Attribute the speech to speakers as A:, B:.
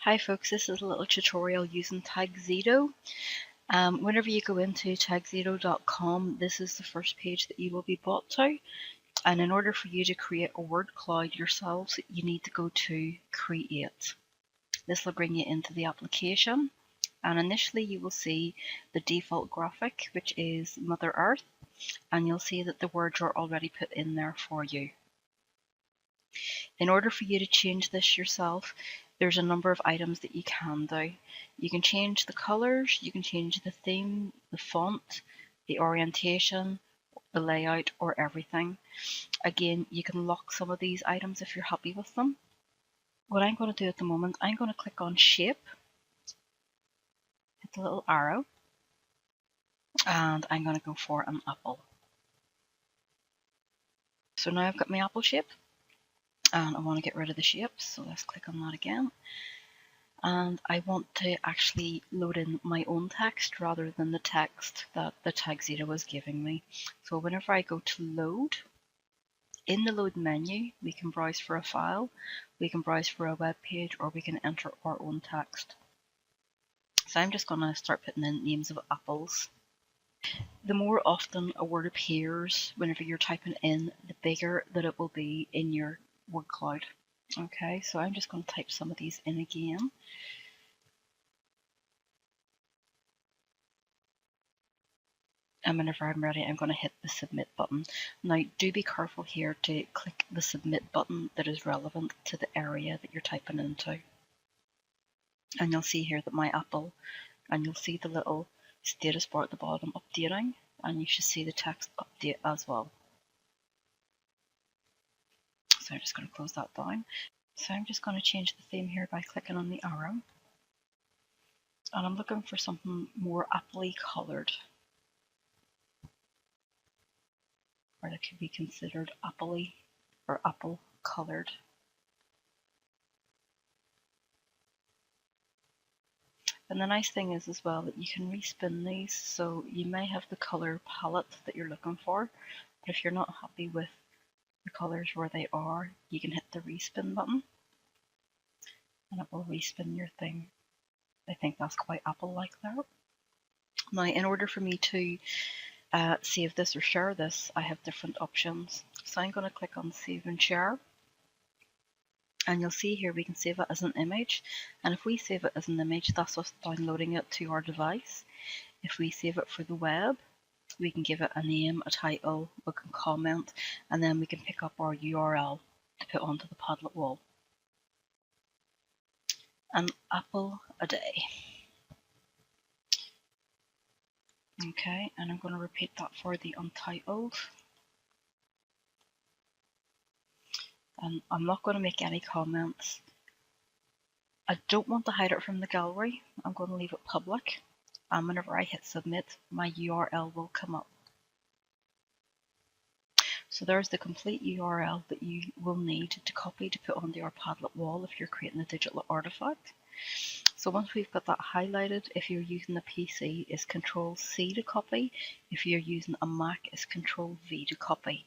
A: Hi folks, this is a little tutorial using Tagxedo. Whenever you go into tagxedo.com, this is the first page that you will be brought to. And in order for you to create a word cloud yourselves, you need to go to Create. This will bring you into the application. And initially you will see the default graphic, which is Mother Earth. And you'll see that the words are already put in there for you. In order for you to change this yourself, there's a number of items that you can do. You can change the colors, you can change the theme, the font, the orientation, the layout, or everything. Again, you can lock some of these items if you're happy with them. What I'm going to do at the moment, I'm going to click on Shape, hit the little arrow, and I'm going to go for an apple. So now I've got my apple shape, and I want to get rid of the shapes, so let's click on that again. And I want to actually load in my own text rather than the text that the Tagxedo was giving me. So whenever I go to load, in the load menu, we can browse for a file, we can browse for a web page, or we can enter our own text. So I'm just going to start putting in names of apples. The more often a word appears whenever you're typing in, the bigger that it will be in your word cloud. Okay, so I'm just going to type some of these in again. And whenever I'm ready, I'm going to hit the submit button. Now, do be careful here to click the submit button that is relevant to the area that you're typing into. And you'll see here that my apple, and you'll see the little status bar at the bottom updating, and you should see the text update as well. So I'm just going to close that down. So I'm just going to change the theme here by clicking on the arrow. And I'm looking for something more apple-y coloured, or that could be considered apple-y or apple coloured. And the nice thing is as well that you can respin these, so you may have the color palette that you're looking for, but if you're not happy with the colors where they are, you can hit the respin button and it will respin your thing. I think that's quite Apple-like there. Now, in order for me to save this or share this, I have different options. So I'm going to click on Save and Share. And you'll see here we can save it as an image. And if we save it as an image, that's us downloading it to our device. If we save it for the web, we can give it a name, a title, we can comment, and then we can pick up our URL to put onto the Padlet wall. An apple a day. Okay, and I'm going to repeat that for the untitled. And I'm not going to make any comments. I don't want to hide it from the gallery. I'm going to leave it public. And whenever I hit submit, my URL will come up. So there's the complete URL that you will need to copy to put onto your Padlet wall if you're creating a digital artifact. So once we've got that highlighted, if you're using a PC, it's Control C to copy. If you're using a Mac, it's Control V to copy.